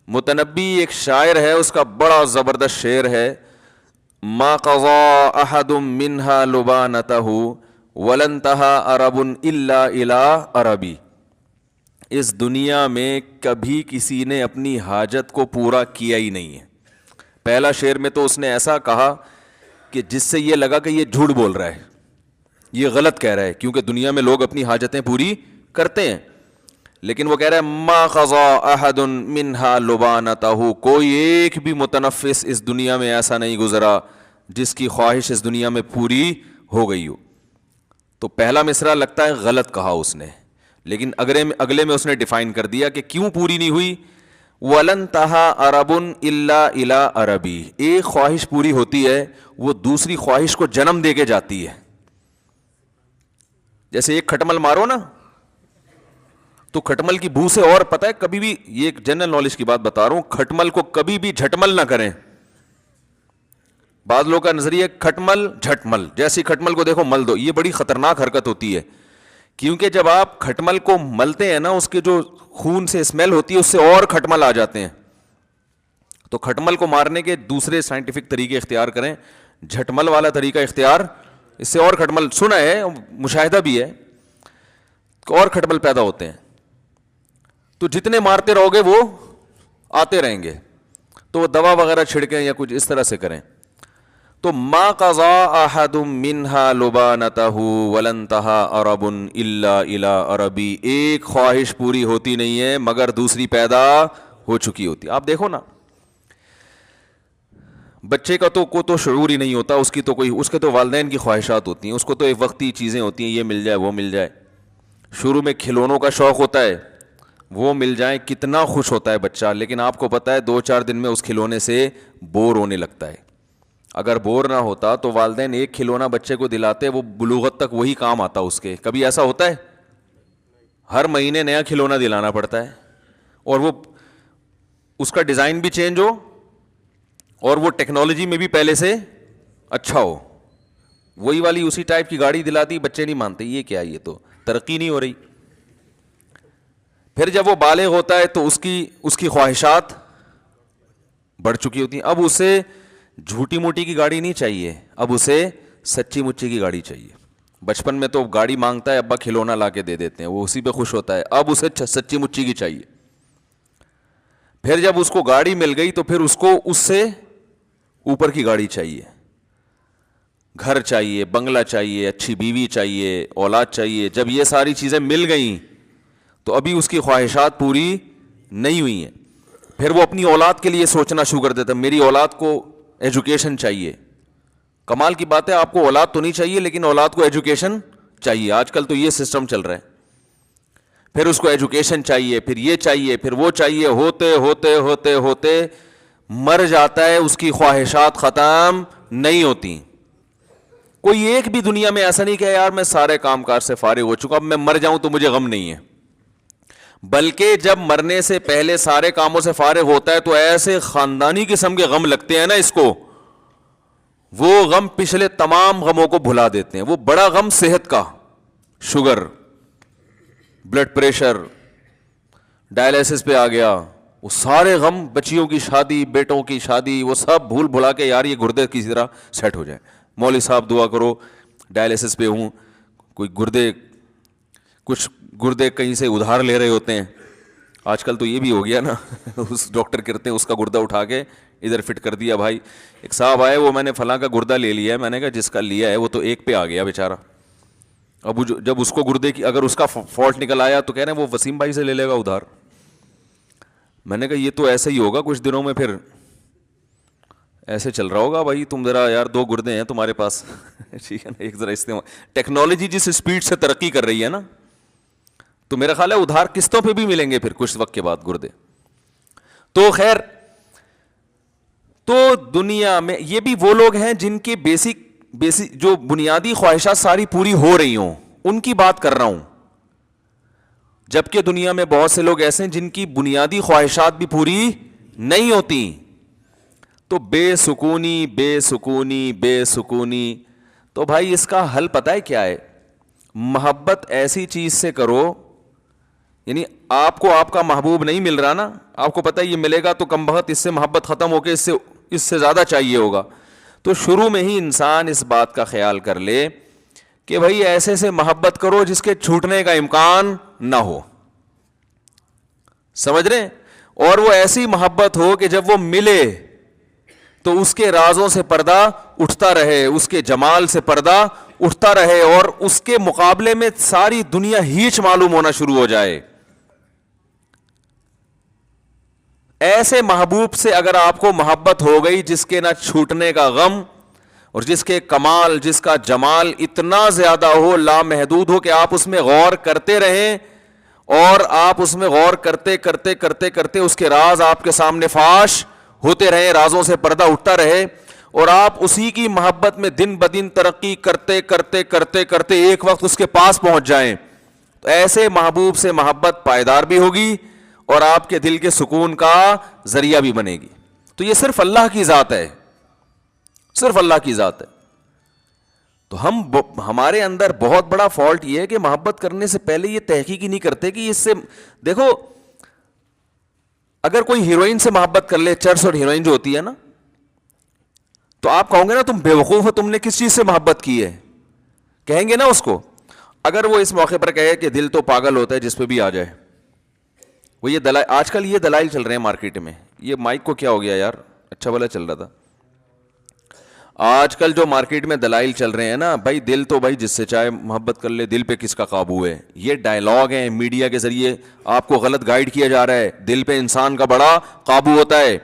متنبی ایک شاعر ہے، اس کا بڑا زبردست شعر ہے، ما قضا احد منها لبانته ولن انتهى عرب الا الى عربی. اس دنیا میں کبھی کسی نے اپنی حاجت کو پورا کیا ہی نہیں ہے. پہلا شعر میں تو اس نے ایسا کہا کہ جس سے یہ لگا کہ یہ جھوٹ بول رہا ہے، یہ غلط کہہ رہا ہے، کیونکہ دنیا میں لوگ اپنی حاجتیں پوری کرتے ہیں. لیکن وہ کہہ رہا ہے ما قضا احد منها لبانته، کوئی ایک بھی متنفس اس دنیا میں ایسا نہیں گزرا جس کی خواہش اس دنیا میں پوری ہو گئی ہو. تو پہلا مصرع لگتا ہے غلط کہا اس نے، لیکن اگلے میں اس نے ڈیفائن کر دیا کہ کیوں پوری نہیں ہوئی. وَلَن تَهَا عَرَبٌ إِلَّا إِلَىٰ عَرَبِي، ایک خواہش پوری ہوتی ہے وہ دوسری خواہش کو جنم دے کے جاتی ہے. جیسے ایک کھٹمل مارو نا تو کھٹمل کی بو سے، اور پتہ ہے کبھی بھی، یہ ایک جنرل نالج کی بات بتا رہا ہوں، کھٹمل کو کبھی بھی جھٹمل نہ کریں. بعض لوگوں کا نظریہ کھٹمل جھٹمل، جیسی کھٹمل کو دیکھو مل دو، یہ بڑی خطرناک حرکت ہوتی ہے. کیونکہ جب آپ کھٹمل کو ملتے ہیں نا، اس کے جو خون سے اسمیل ہوتی ہے اس سے اور کھٹمل آ جاتے ہیں. تو کھٹمل کو مارنے کے دوسرے سائنٹیفک طریقے اختیار کریں، جھٹمل والا طریقہ اختیار، اس سے اور کھٹمل، سنا ہے مشاہدہ بھی ہے، اور کھٹمل پیدا ہوتے ہیں. تو جتنے مارتے رہو گے وہ آتے رہیں گے. تو وہ دوا وغیرہ چھڑکیں یا کچھ اس طرح سے کریں. تو ما قضا احد منها لبانته ولن انتهى عرب الا الى عربی، ایک خواہش پوری ہوتی نہیں ہے مگر دوسری پیدا ہو چکی ہوتی. آپ دیکھو نا، بچے کا تو شعور ہی نہیں ہوتا، اس کے تو والدین کی خواہشات ہوتی ہیں، اس کو تو ایک وقتی چیزیں ہوتی ہیں، یہ مل جائے وہ مل جائے. شروع میں کھلونوں کا شوق ہوتا ہے، وہ مل جائیں کتنا خوش ہوتا ہے بچہ، لیکن آپ کو پتہ ہے 2-4 دن میں اس کھلونے سے بور ہونے لگتا ہے. اگر بور نہ ہوتا تو والدین ایک کھلونا بچے کو دلاتے، وہ بلوغت تک وہی کام آتا اس کے. کبھی ایسا ہوتا ہے؟ ہر مہینے نیا کھلونا دلانا پڑتا ہے، اور وہ اس کا ڈیزائن بھی چینج ہو اور وہ ٹیکنالوجی میں بھی پہلے سے اچھا ہو. وہی والی اسی ٹائپ کی گاڑی دلاتی، بچے نہیں مانتے، یہ کیا، یہ تو ترقی نہیں ہو رہی. پھر جب وہ بالغ ہوتا ہے تو اس کی خواہشات بڑھ چکی ہوتی ہیں. اب اسے جھوٹی موٹی کی گاڑی نہیں چاہیے، اب اسے سچی مچی کی گاڑی چاہیے. بچپن میں تو گاڑی مانگتا ہے، ابا کھلونا لا کے دے دیتے ہیں، وہ اسی پہ خوش ہوتا ہے. اب اسے سچی مچی کی چاہیے. پھر جب اس کو گاڑی مل گئی تو پھر اس کو اس سے اوپر کی گاڑی چاہیے، گھر چاہیے، بنگلہ چاہیے، اچھی بیوی چاہیے، اولاد چاہیے. جب یہ ساری چیزیں مل گئیں تو ابھی اس کی خواہشات پوری نہیں ہوئی ہیں. پھر وہ اپنی اولاد کے لیے سوچنا شروع کر دیتا ہے، میری اولاد کو ایجوکیشن چاہیے. کمال کی بات ہے، آپ کو اولاد تو نہیں چاہیے لیکن اولاد کو ایجوکیشن چاہیے. آج کل تو یہ سسٹم چل رہا ہے. پھر اس کو ایجوکیشن چاہیے، پھر یہ چاہیے، پھر وہ چاہیے، ہوتے ہوتے ہوتے ہوتے مر جاتا ہے، اس کی خواہشات ختم نہیں ہوتی. کوئی ایک بھی دنیا میں ایسا نہیں کہ یار میں سارے کام کاج سے فارغ ہو چکا، اب میں مر جاؤں تو مجھے غم نہیں ہے. بلکہ جب مرنے سے پہلے سارے کاموں سے فارغ ہوتا ہے تو ایسے خاندانی قسم کے غم لگتے ہیں نا اس کو، وہ غم پچھلے تمام غموں کو بھلا دیتے ہیں. وہ بڑا غم صحت کا، شوگر، بلڈ پریشر، ڈائلیسس پہ آ گیا، وہ سارے غم، بچیوں کی شادی، بیٹوں کی شادی، وہ سب بھول بھلا کے یار یہ گردے کسی طرح سیٹ ہو جائے. مولوی صاحب دعا کرو، ڈائلیسس پہ ہوں، کوئی کچھ گردے کہیں سے ادھار لے رہے ہوتے ہیں. آج کل تو یہ بھی ہو گیا نا اس ڈاکٹر کرتے ہیں اس کا گردہ اٹھا کے ادھر فٹ کر دیا. بھائی ایک صاحب آئے، وہ میں نے فلاں کا گردہ لے لیا ہے. میں نے کہا جس کا لیا ہے وہ تو ایک پہ آ گیا بیچارہ. اب جب اس کو گردے کی اگر اس کا فالٹ نکل آیا تو کہہ رہے ہیں وہ وسیم بھائی سے لے لے گا ادھار. میں نے کہا یہ تو ایسے ہی ہوگا کچھ دنوں میں، پھر ایسے چل رہا ہوگا. بھائی تم ذرا یار 2 گردے ہیں تمہارے پاس ٹھیک ہے نا، ایک ذرا استعمال. ٹیکنالوجی جس اسپیڈ سے ترقی کر رہی ہے نا، تو میرا خیال ہے ادھار قسطوں پہ بھی ملیں گے پھر کچھ وقت کے بعد گردے. تو خیر، تو دنیا میں یہ بھی وہ لوگ ہیں جن کی بیسک جو بنیادی خواہشات ساری پوری ہو رہی ہوں، ان کی بات کر رہا ہوں. جبکہ دنیا میں بہت سے لوگ ایسے ہیں جن کی بنیادی خواہشات بھی پوری نہیں ہوتی. تو بے سکونی بے سکونی بے سکونی. تو بھائی اس کا حل پتہ ہے کیا ہے؟ محبت ایسی چیز سے کرو، یعنی آپ کو آپ کا محبوب نہیں مل رہا نا, آپ کو پتہ ہے یہ ملے گا تو کم بخت اس سے محبت ختم ہو کے اس سے زیادہ چاہیے ہوگا, تو شروع میں ہی انسان اس بات کا خیال کر لے کہ بھائی ایسے سے محبت کرو جس کے چھوٹنے کا امکان نہ ہو, سمجھ رہے ہیں, اور وہ ایسی محبت ہو کہ جب وہ ملے تو اس کے رازوں سے پردہ اٹھتا رہے, اس کے جمال سے پردہ اٹھتا رہے, اور اس کے مقابلے میں ساری دنیا ہیچ معلوم ہونا شروع ہو جائے. ایسے محبوب سے اگر آپ کو محبت ہو گئی جس کے نہ چھوٹنے کا غم اور جس کے کمال, جس کا جمال اتنا زیادہ ہو, لامحدود ہو, کہ آپ اس میں غور کرتے رہیں اور آپ اس میں غور کرتے کرتے کرتے کرتے اس کے راز آپ کے سامنے فاش ہوتے رہیں, رازوں سے پردہ اٹھتا رہے, اور آپ اسی کی محبت میں دن بدن ترقی کرتے کرتے کرتے کرتے ایک وقت اس کے پاس پہنچ جائیں, تو ایسے محبوب سے محبت پائیدار بھی ہوگی اور آپ کے دل کے سکون کا ذریعہ بھی بنے گی. تو یہ صرف اللہ کی ذات ہے, صرف اللہ کی ذات ہے. تو ہمارے اندر بہت بڑا فالٹ یہ ہے کہ محبت کرنے سے پہلے یہ تحقیق ہی نہیں کرتے کہ اس سے, دیکھو اگر کوئی ہیروئن سے محبت کر لے, چرس اور ہیروئن جو ہوتی ہے نا, تو آپ کہو گے نا تم بیوقوف ہو, تم نے کس چیز سے محبت کی ہے, کہیں گے نا اس کو. اگر وہ اس موقع پر کہے کہ دل تو پاگل ہوتا ہے جس پہ بھی آ جائے, وہ یہ دلائل, آج کل یہ دلائل چل رہے ہیں مارکیٹ میں. یہ مائک کو کیا ہو گیا یار, اچھا بھلا چل رہا تھا. آج کل جو مارکیٹ میں دلائل چل رہے ہیں نا, بھائی دل تو بھائی جس سے چاہے محبت کر لے, دل پہ کس کا قابو ہے. یہ ڈائلاگ ہیں میڈیا کے ذریعے آپ کو غلط گائیڈ کیا جا رہا ہے. دل پہ انسان کا بڑا قابو ہوتا ہے,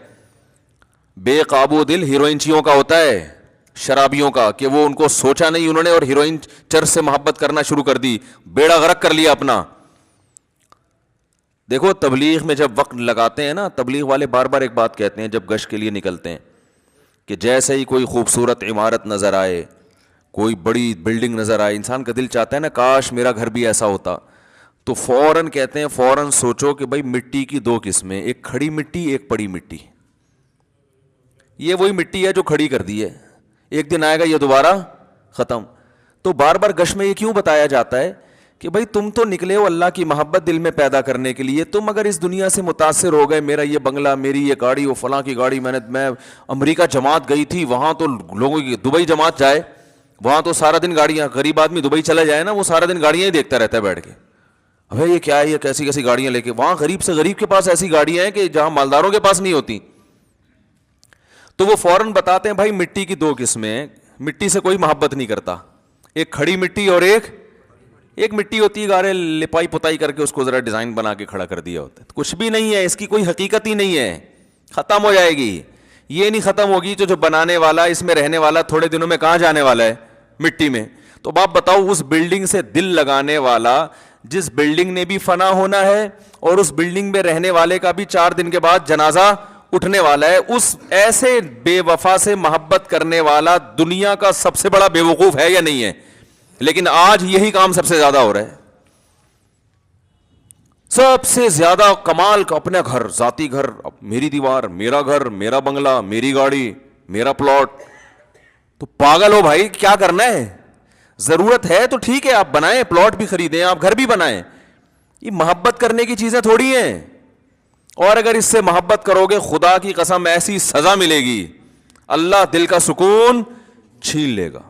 بے قابو دل ہیروئنچیوں کا ہوتا ہے, شرابیوں کا, کہ وہ ان کو سوچا نہیں انہوں نے اور ہیروئن چرس سے محبت کرنا شروع کر دی, بیڑا غرق کر لیا اپنا. دیکھو تبلیغ میں جب وقت لگاتے ہیں نا, تبلیغ والے بار بار ایک بات کہتے ہیں جب گشت کے لیے نکلتے ہیں, کہ جیسے ہی کوئی خوبصورت عمارت نظر آئے, کوئی بڑی بلڈنگ نظر آئے, انسان کا دل چاہتا ہے نا کاش میرا گھر بھی ایسا ہوتا, تو فوراً کہتے ہیں فوراً سوچو کہ بھائی مٹی کی دو قسمیں, ایک کھڑی مٹی ایک پڑی مٹی. یہ وہی مٹی ہے جو کھڑی کر دی ہے, ایک دن آئے گا یہ دوبارہ ختم. تو بار بار گشت میں یہ کیوں بتایا جاتا ہے کہ بھائی تم تو نکلے ہو اللہ کی محبت دل میں پیدا کرنے کے لیے, تم اگر اس دنیا سے متاثر ہو گئے, میرا یہ بنگلہ, میری یہ گاڑی, وہ فلاں کی گاڑی, میں امریکہ جماعت گئی تھی, وہاں تو لوگوں کی, دبئی جماعت جائے وہاں تو سارا دن گاڑیاں, غریب آدمی دبئی چلا جائے نا, وہ سارا دن گاڑیاں ہی دیکھتا رہتا ہے بیٹھ کے, ابھی یہ کیا ہے, یہ کیسی کیسی گاڑیاں لے کے. وہاں غریب سے غریب کے پاس ایسی گاڑیاں ہیں کہ جہاں مالداروں کے پاس نہیں ہوتی. تو وہ فوراً بتاتے ہیں بھائی مٹی کی دو قسمیں, مٹی سے کوئی محبت نہیں کرتا, ایک کھڑی مٹی اور ایک مٹی ہوتی ہے گارے لپائی پتائی کر کے اس کو ذرا ڈیزائن بنا کے کھڑا کر دیا ہوتا ہے. کچھ بھی نہیں ہے, اس کی کوئی حقیقت ہی نہیں ہے, ختم ہو جائے گی. یہ نہیں ختم ہوگی جو بنانے والا, اس میں رہنے والا تھوڑے دنوں میں کہاں جانے والا ہے, مٹی میں. تو باپ بتاؤ اس بلڈنگ سے دل لگانے والا, جس بلڈنگ نے بھی فنا ہونا ہے اور اس بلڈنگ میں رہنے والے کا بھی 4 دن کے بعد جنازہ اٹھنے والا ہے, اس ایسے بے وفا سے محبت کرنے والا دنیا کا سب سے بڑا بے وقوف ہے یا نہیں ہے؟ لیکن آج یہی کام سب سے زیادہ ہو رہا ہے. سب سے زیادہ کمال کا اپنا گھر, ذاتی گھر, میری دیوار, میرا گھر, میرا بنگلہ, میری گاڑی, میرا پلاٹ. تو پاگل ہو بھائی, کیا کرنا ہے؟ ضرورت ہے تو ٹھیک ہے آپ بنائیں, پلاٹ بھی خریدیں, آپ گھر بھی بنائیں, یہ محبت کرنے کی چیزیں تھوڑی ہیں. اور اگر اس سے محبت کرو گے خدا کی قسم ایسی سزا ملے گی, اللہ دل کا سکون چھین لے گا.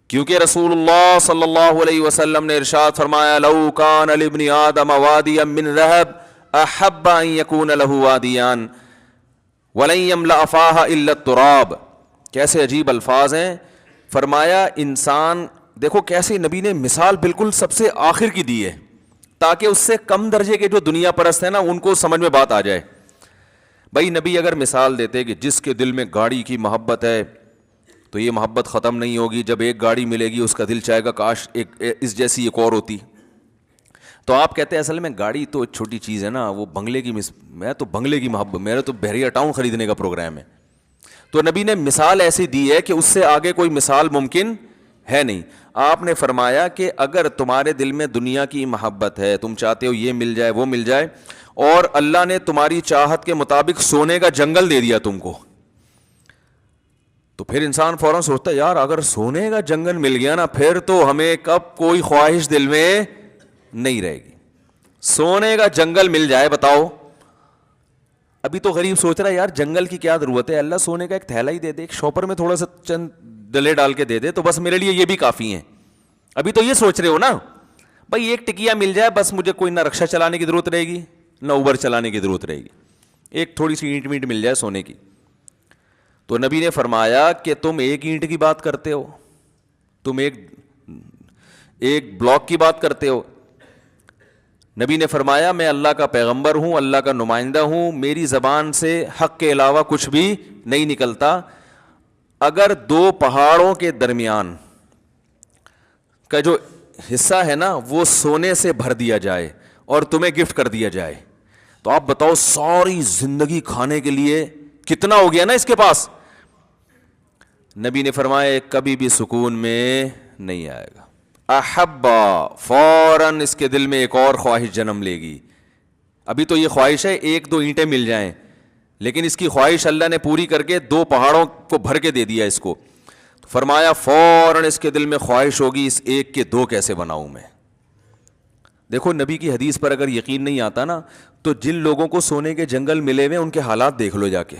کیونکہ رسول اللہ صلی اللہ علیہ وسلم نے ارشاد فرمایا, لو کان لابن آدم وادیا من ذهب احب ان یکون له وادیان ولن یملأ فاہ الا التراب. کیسے عجیب الفاظ ہیں. فرمایا انسان, دیکھو کیسے نبی نے مثال بالکل سب سے آخر کی دی ہے تاکہ اس سے کم درجے کے جو دنیا پرست ہیں نا ان کو سمجھ میں بات آ جائے. بھائی نبی اگر مثال دیتے کہ جس کے دل میں گاڑی کی محبت ہے تو یہ محبت ختم نہیں ہوگی, جب ایک گاڑی ملے گی اس کا دل چاہے گا کاش اس جیسی ایک اور ہوتی. تو آپ کہتے ہیں اصل میں گاڑی تو چھوٹی چیز ہے نا, وہ بنگلے کی میں تو بنگلے کی محبت, میرا تو بحریہ ٹاؤن خریدنے کا پروگرام ہے. تو نبی نے مثال ایسی دی ہے کہ اس سے آگے کوئی مثال ممکن ہے نہیں. آپ نے فرمایا کہ اگر تمہارے دل میں دنیا کی محبت ہے, تم چاہتے ہو یہ مل جائے وہ مل جائے, اور اللہ نے تمہاری چاہت کے مطابق سونے کا جنگل دے دیا تم کو, تو پھر انسان فوراً سوچتا ہے یار اگر سونے کا جنگل مل گیا نا پھر تو ہمیں کب کوئی خواہش دل میں نہیں رہے گی. سونے کا جنگل مل جائے بتاؤ. ابھی تو غریب سوچ رہا ہے یار جنگل کی کیا ضرورت ہے, اللہ سونے کا ایک تھیلا ہی دے دے, ایک شاپر میں تھوڑا سا چند ڈلے ڈال کے دے دے تو بس میرے لیے یہ بھی کافی ہیں. ابھی تو یہ سوچ رہے ہو نا بھائی ایک ٹکیا مل جائے بس, مجھے کوئی نہ رکشا چلانے کی ضرورت رہے گی نہ اوبر چلانے کی ضرورت رہے گی, ایک تھوڑی سی اینٹ مل جائے سونے کی. تو نبی نے فرمایا کہ تم ایک اینٹ کی بات کرتے ہو, تم ایک بلاک کی بات کرتے ہو. نبی نے فرمایا میں اللہ کا پیغمبر ہوں, اللہ کا نمائندہ ہوں, میری زبان سے حق کے علاوہ کچھ بھی نہیں نکلتا. اگر دو پہاڑوں کے درمیان کا جو حصہ ہے نا وہ سونے سے بھر دیا جائے اور تمہیں گفٹ کر دیا جائے تو آپ بتاؤ ساری زندگی کھانے کے لیے کتنا ہو گیا نا اس کے پاس. نبی نے فرمایا کبھی بھی سکون میں نہیں آئے گا. احبا فوراً اس کے دل میں ایک اور خواہش جنم لے گی. ابھی تو یہ خواہش ہے ایک دو اینٹیں مل جائیں, لیکن اس کی خواہش اللہ نے پوری کر کے دو پہاڑوں کو بھر کے دے دیا اس کو. فرمایا فوراً اس کے دل میں خواہش ہوگی اس ایک کے دو کیسے بناؤں میں. دیکھو نبی کی حدیث پر اگر یقین نہیں آتا نا تو جن لوگوں کو سونے کے جنگل ملے ہوئے ان کے حالات دیکھ لو جا کے,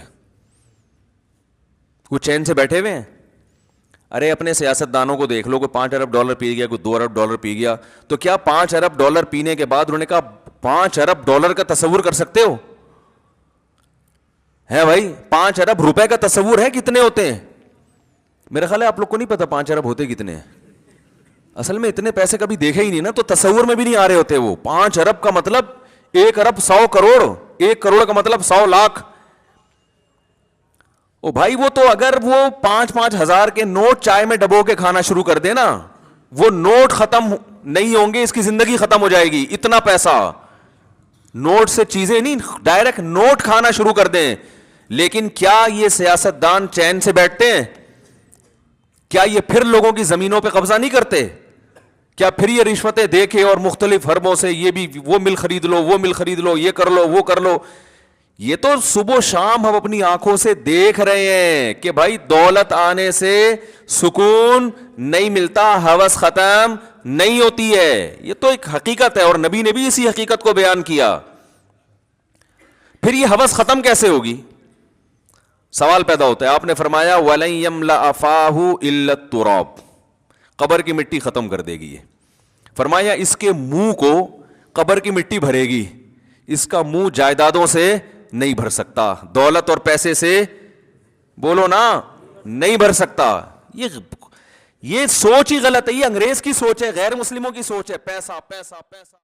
وہ چین سے بیٹھے ہوئے ہیں. ارے اپنے سیاست دانوں کو دیکھ لو, کوئی $5 ارب پی گیا, کوئی $2 ارب پی گیا, تو کیا $5 ارب پینے کے بعد انہوں نے کہا $5 ارب کا تصور کر سکتے ہو؟ ہے بھائی $5 ارب کا تصور ہے کتنے ہوتے ہیں؟ میرا خیال ہے آپ لوگ کو نہیں پتا 5 ارب ہوتے کتنے ہیں. اصل میں اتنے پیسے کبھی دیکھے ہی نہیں نا, تو تصور میں بھی نہیں آ رہے ہوتے. وہ 5 ارب کا مطلب 1 ارب 100 کروڑ, 1 کروڑ کا مطلب 100 لاکھ. او بھائی وہ تو اگر وہ 5-5 ہزار کے نوٹ چائے میں ڈبو کے کھانا شروع کر دے نا, وہ نوٹ ختم نہیں ہوں گے, اس کی زندگی ختم ہو جائے گی. اتنا پیسہ نوٹ سے چیزیں نہیں, ڈائریکٹ نوٹ کھانا شروع کر دیں. لیکن کیا یہ سیاست دان چین سے بیٹھتے ہیں؟ کیا یہ پھر لوگوں کی زمینوں پہ قبضہ نہیں کرتے؟ کیا پھر یہ رشوتیں دے کے اور مختلف حربوں سے یہ بھی وہ مل خرید لو, وہ مل خرید لو, یہ کر لو, وہ کر لو. یہ تو صبح و شام ہم اپنی آنکھوں سے دیکھ رہے ہیں کہ بھائی دولت آنے سے سکون نہیں ملتا, ہوس ختم نہیں ہوتی ہے. یہ تو ایک حقیقت ہے اور نبی نے بھی اسی حقیقت کو بیان کیا. پھر یہ ہوس ختم کیسے ہوگی؟ سوال پیدا ہوتا ہے. آپ نے فرمایا وَلَن يَمْلَأَ فَاهُ إِلَّا التُّرَابُ, قبر کی مٹی ختم کر دے گی. یہ فرمایا اس کے منہ کو قبر کی مٹی بھرے گی, اس کا منہ جائیدادوں سے نہیں بھر سکتا, دولت اور پیسے سے بولو نا نہیں بھر سکتا. یہ سوچ ہی غلط ہے, یہ انگریز کی سوچ ہے, غیر مسلموں کی سوچ ہے. پیسہ پیسہ پیسہ.